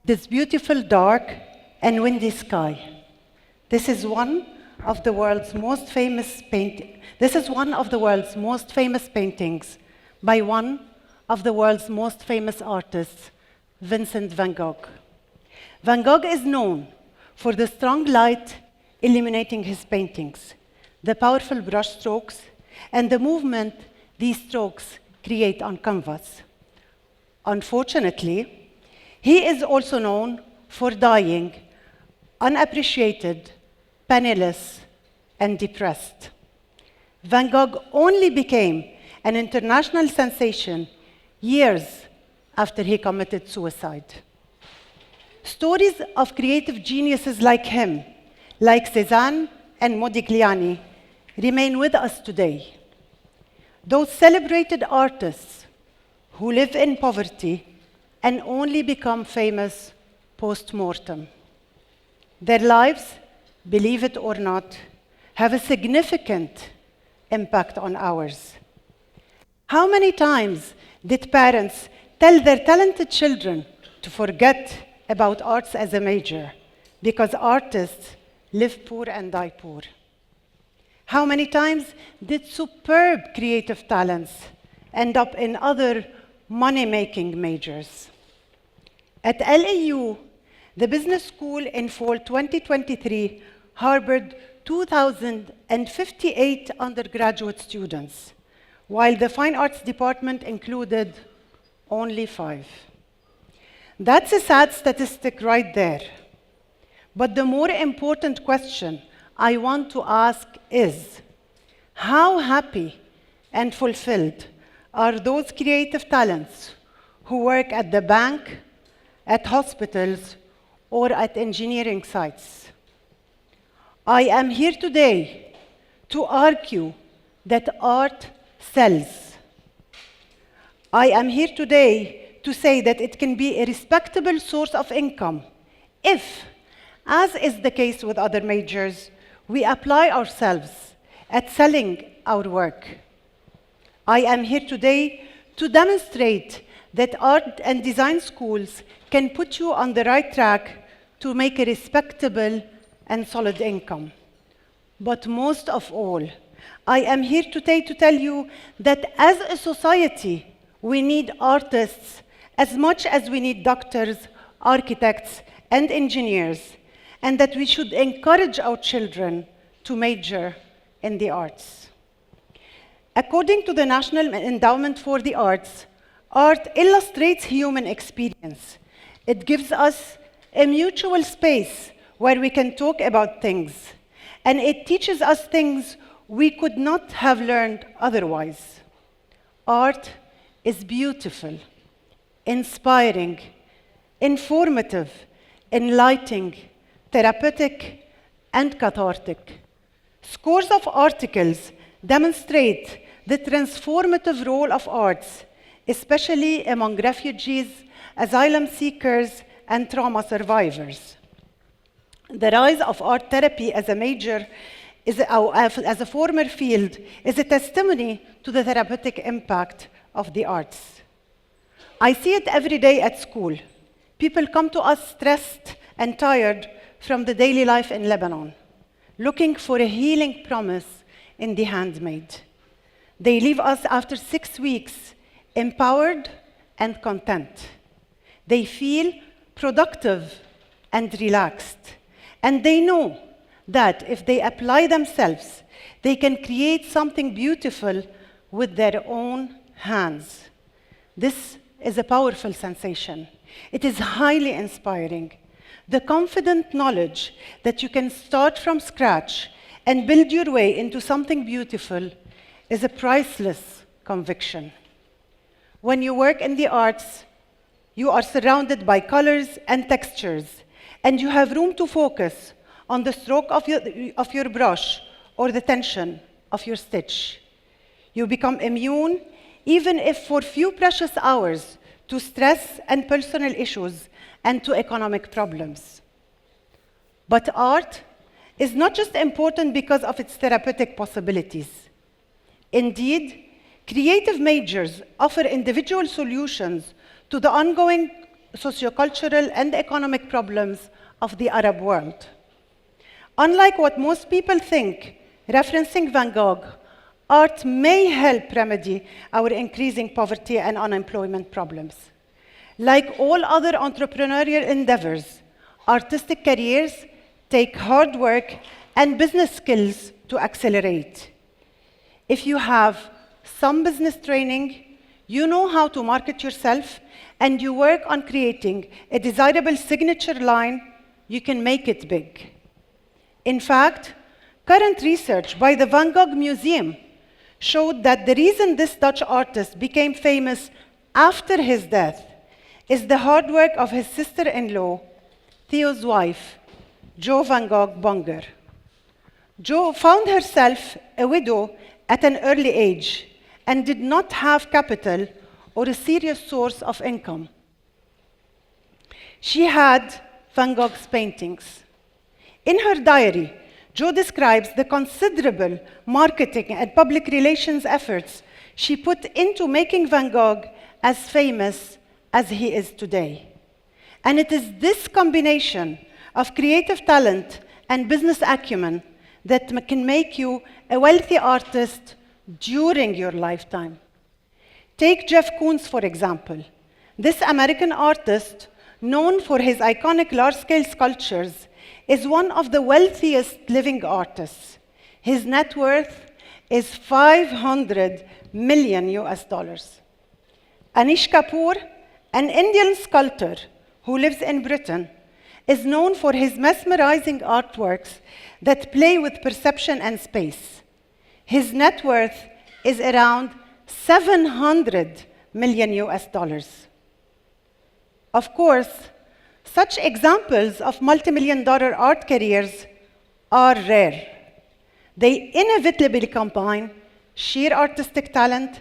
this beautiful dark and windy sky. This is one of the world's most famous paintings by one of the world's most famous artists, Vincent van Gogh. Van Gogh is known for the strong light illuminating his paintings, the powerful brush strokes, and the movement these strokes create on canvas. Unfortunately, he is also known for dying unappreciated, penniless, and depressed. Van Gogh only became an international sensation years after he committed suicide. Stories of creative geniuses like him, like Cézanne and Modigliani, remain with us today. Those celebrated artists who live in poverty and only become famous post-mortem. Their lives, believe it or not, have a significant impact on ours. How many times did parents tell their talented children to forget about arts as a major because artists live poor and die poor? How many times did superb creative talents end up in other money-making majors? At LAU, the business school in fall 2023 harbored 2,058 undergraduate students, while the fine arts department included only 5. That's a sad statistic right there. But the more important question I want to ask is, how happy and fulfilled are those creative talents who work at the bank, at hospitals, or at engineering sites? I am here today to argue that art sells. I am here today to say that it can be a respectable source of income if, as is the case with other majors, we apply ourselves at selling our work. I am here today to demonstrate that art and design schools can put you on the right track to make a respectable and solid income. But most of all, I am here today to tell you that as a society, we need artists as much as we need doctors, architects, and engineers, and that we should encourage our children to major in the arts. According to the National Endowment for the Arts, art illustrates human experience. It gives us a mutual space where we can talk about things, and it teaches us things we could not have learned otherwise. Art is beautiful, inspiring, informative, enlightening, therapeutic, and cathartic. Scores of articles demonstrate the transformative role of arts, especially among refugees, asylum seekers, and trauma survivors. The rise of art therapy as a major, as a former field, is a testimony to the therapeutic impact of the arts. I see it every day at school. People come to us stressed and tired from the daily life in Lebanon, looking for a healing promise in the handmade. They leave us after 6 weeks empowered and content. They feel productive and relaxed. And they know that if they apply themselves, they can create something beautiful with their own hands. This is a powerful sensation. It is highly inspiring. The confident knowledge that you can start from scratch and build your way into something beautiful is a priceless conviction. When you work in the arts, you are surrounded by colors and textures, and you have room to focus on the stroke of your brush or the tension of your stitch. You become immune, even if for few precious hours, to stress and personal issues and to economic problems. But art is not just important because of its therapeutic possibilities. Indeed, creative majors offer individual solutions to the ongoing sociocultural, and economic problems of the Arab world. Unlike what most people think, referencing Van Gogh, art may help remedy our increasing poverty and unemployment problems. Like all other entrepreneurial endeavors, artistic careers take hard work and business skills to accelerate. If you have some business training, you know how to market yourself, and you work on creating a desirable signature line, you can make it big. In fact, current research by the Van Gogh Museum showed that the reason this Dutch artist became famous after his death is the hard work of his sister-in-law, Theo's wife, Jo van Gogh Bonger. Jo found herself a widow at an early age and did not have capital or a serious source of income. She had Van Gogh's paintings. In her diary, Jo describes the considerable marketing and public relations efforts she put into making Van Gogh as famous as he is today. And it is this combination of creative talent and business acumen that can make you a wealthy artist during your lifetime. Take Jeff Koons, for example. This American artist, known for his iconic large-scale sculptures, is one of the wealthiest living artists. His net worth is 500 million US dollars. Anish Kapoor, an Indian sculptor who lives in Britain, is known for his mesmerizing artworks that play with perception and space. His net worth is around 700 million US dollars. Of course, such examples of multi-million-dollar art careers are rare. They inevitably combine sheer artistic talent,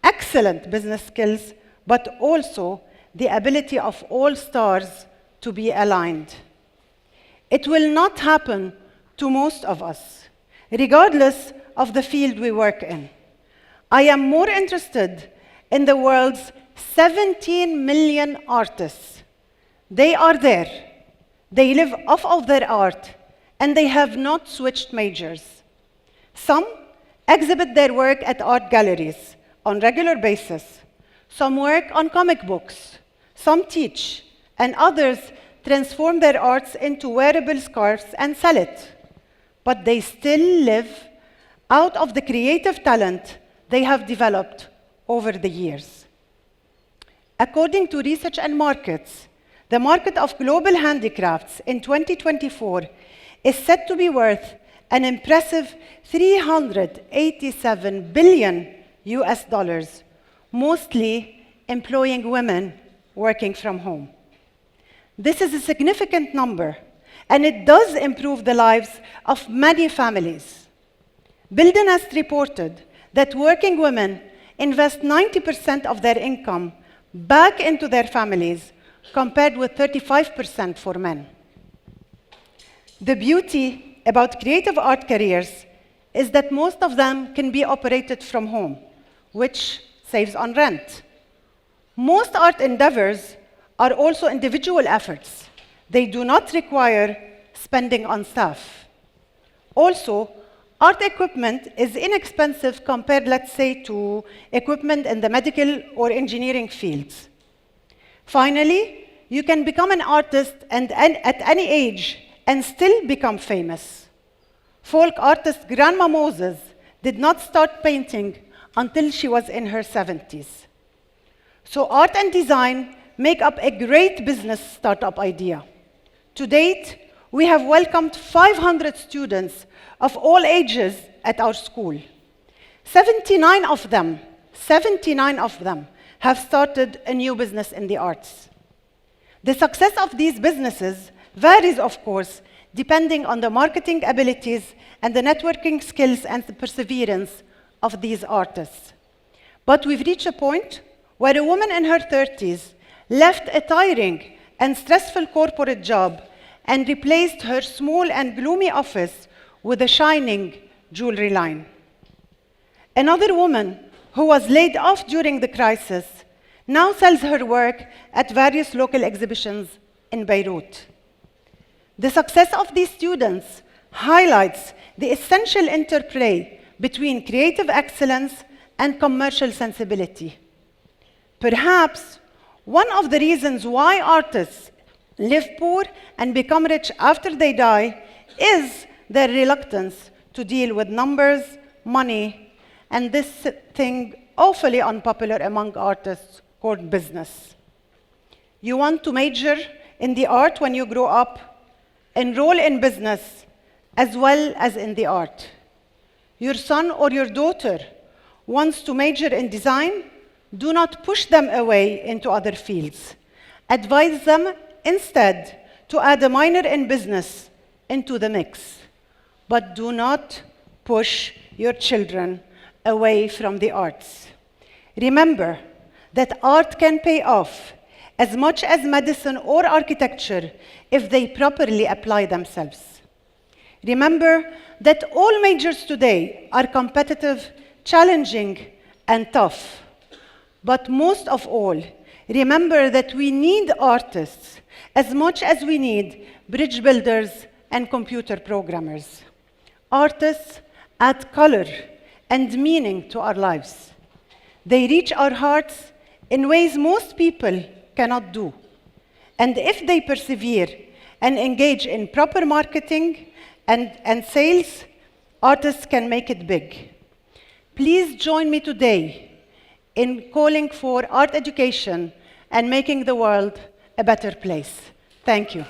excellent business skills, but also the ability of all stars to be aligned. It will not happen to most of us, regardless of the field we work in. I am more interested in the world's 17 million artists. They are there. They live off of their art, and they have not switched majors. Some exhibit their work at art galleries on a regular basis. Some work on comic books. Some teach, and others transform their arts into wearable scarves and sell it. But they still live out of the creative talent they have developed over the years. According to Research and Markets, the market of global handicrafts in 2024 is said to be worth an impressive 387 billion US dollars, mostly employing women working from home. This is a significant number, and it does improve the lives of many families. Bildenest reported that working women invest 90% of their income back into their families, compared with 35% for men. The beauty about creative art careers is that most of them can be operated from home, which saves on rent. Most art endeavors are also individual efforts. They do not require spending on staff. Also, art equipment is inexpensive compared, let's say, to equipment in the medical or engineering fields. Finally, you can become an artist at any age and still become famous. Folk artist Grandma Moses did not start painting until she was in her 70s. So art and design make up a great business startup idea. To date, we have welcomed 500 students of all ages at our school. 79 of them have started a new business in the arts. The success of these businesses varies, of course, depending on the marketing abilities and the networking skills and the perseverance of these artists. But we've reached a point where a woman in her 30s left a tiring and stressful corporate job and replaced her small and gloomy office with a shining jewelry line. Another woman who was laid off during the crisis now sells her work at various local exhibitions in Beirut. The success of these students highlights the essential interplay between creative excellence and commercial sensibility. Perhaps one of the reasons why artists live poor and become rich after they die is their reluctance to deal with numbers, money, and this thing awfully unpopular among artists called business. You want to major in the art when you grow up, enroll in business as well as in the art. Your son or your daughter wants to major in design, do not push them away into other fields. Advise them instead to add a minor in business into the mix. But do not push your children away from the arts. Remember that art can pay off as much as medicine or architecture if they properly apply themselves. Remember that all majors today are competitive, challenging, and tough. But most of all, remember that we need artists as much as we need bridge builders and computer programmers. Artists add color and meaning to our lives. They reach our hearts in ways most people cannot do. And if they persevere and engage in proper marketing and sales, artists can make it big. Please join me today in calling for art education and making the world a better place. Thank you.